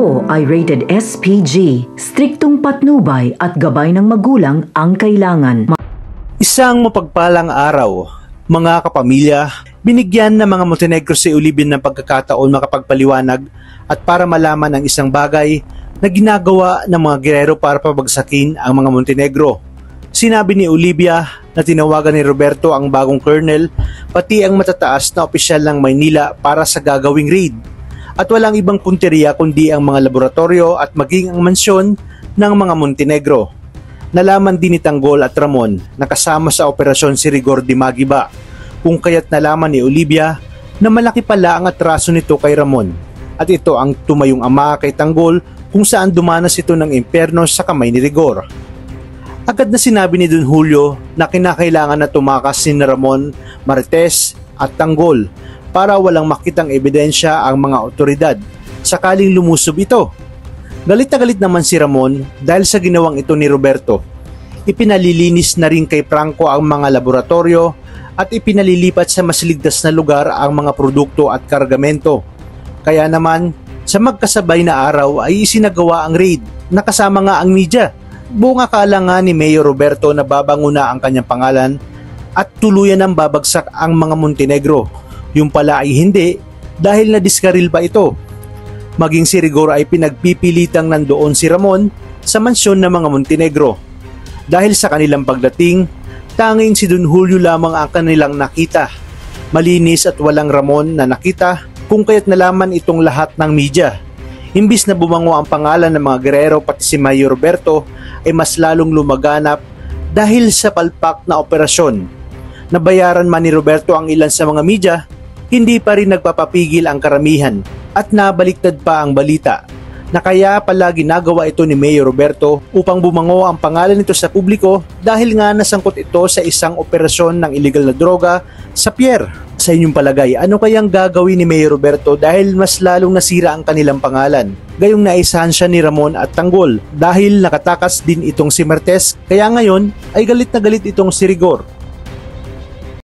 Ito ay rated SPG, striktong patnubay at gabay ng magulang ang kailangan. Isang mapagpalang araw, mga kapamilya, binigyan ng mga Montenegro si Olivia ng pagkakataon makapagpaliwanag at para malaman ang isang bagay na ginagawa ng mga Guerrero para pabagsakin ang mga Montenegro. Sinabi ni Olivia na tinawagan ni Roberto ang bagong colonel pati ang matataas na opisyal ng Maynila para sa gagawing raid. At walang ibang punteriya kundi ang mga laboratorio at maging ang mansyon ng mga Montenegro. Nalaman din ni Tanggol at Ramon na kasama sa operasyon si Rigor de Magiba, kung kaya't nalaman ni Olivia na malaki pala ang atraso nito kay Ramon at ito ang tumayong ama kay Tanggol kung saan dumanas ito ng impyerno sa kamay ni Rigor. Agad na sinabi ni Don Julio na kinakailangan na tumakas si Ramon, Marites at Tanggol para walang makitang ebidensya ang mga otoridad sakaling lumusob ito. Galit na galit naman si Ramon dahil sa ginawang ito ni Roberto. Ipinalilinis na rin kay Franco ang mga laboratorio at ipinalilipat sa mas ligtas na lugar ang mga produkto at kargamento. Kaya naman, sa magkasabay na araw ay isinagawa ang raid na kasama nga ang media. Buong akala nga ni Mayor Roberto na babanguna ang kanyang pangalan at tuluyan ng babagsak ang mga Montenegro. Yung pala ay hindi dahil nadiskaril pa ito. Maging si Rigor ay pinagpipilitang nandoon si Ramon sa mansyon ng mga Montenegro. Dahil sa kanilang pagdating, tanging si Don Julio lamang ang kanilang nakita. Malinis at walang Ramon na nakita kung kaya't nalaman itong lahat ng media. Imbis na bumango ang pangalan ng mga Guerrero pati si Mayor Roberto ay mas lalong lumaganap dahil sa palpak na operasyon. Nabayaran man ni Roberto ang ilan sa mga media, hindi pa rin nagpapapigil ang karamihan at nabaliktad pa ang balita na kaya pala ginagawa ito ni Mayor Roberto upang bumango ang pangalan nito sa publiko dahil nga nasangkot ito sa isang operasyon ng illegal na droga sa pier. Sa inyong palagay, ano kayang gagawin ni Mayor Roberto dahil mas lalong nasira ang kanilang pangalan? Gayong naisahan siya ni Ramon at Tanggol dahil nakatakas din itong si Martes kaya ngayon ay galit na galit itong si Rigor.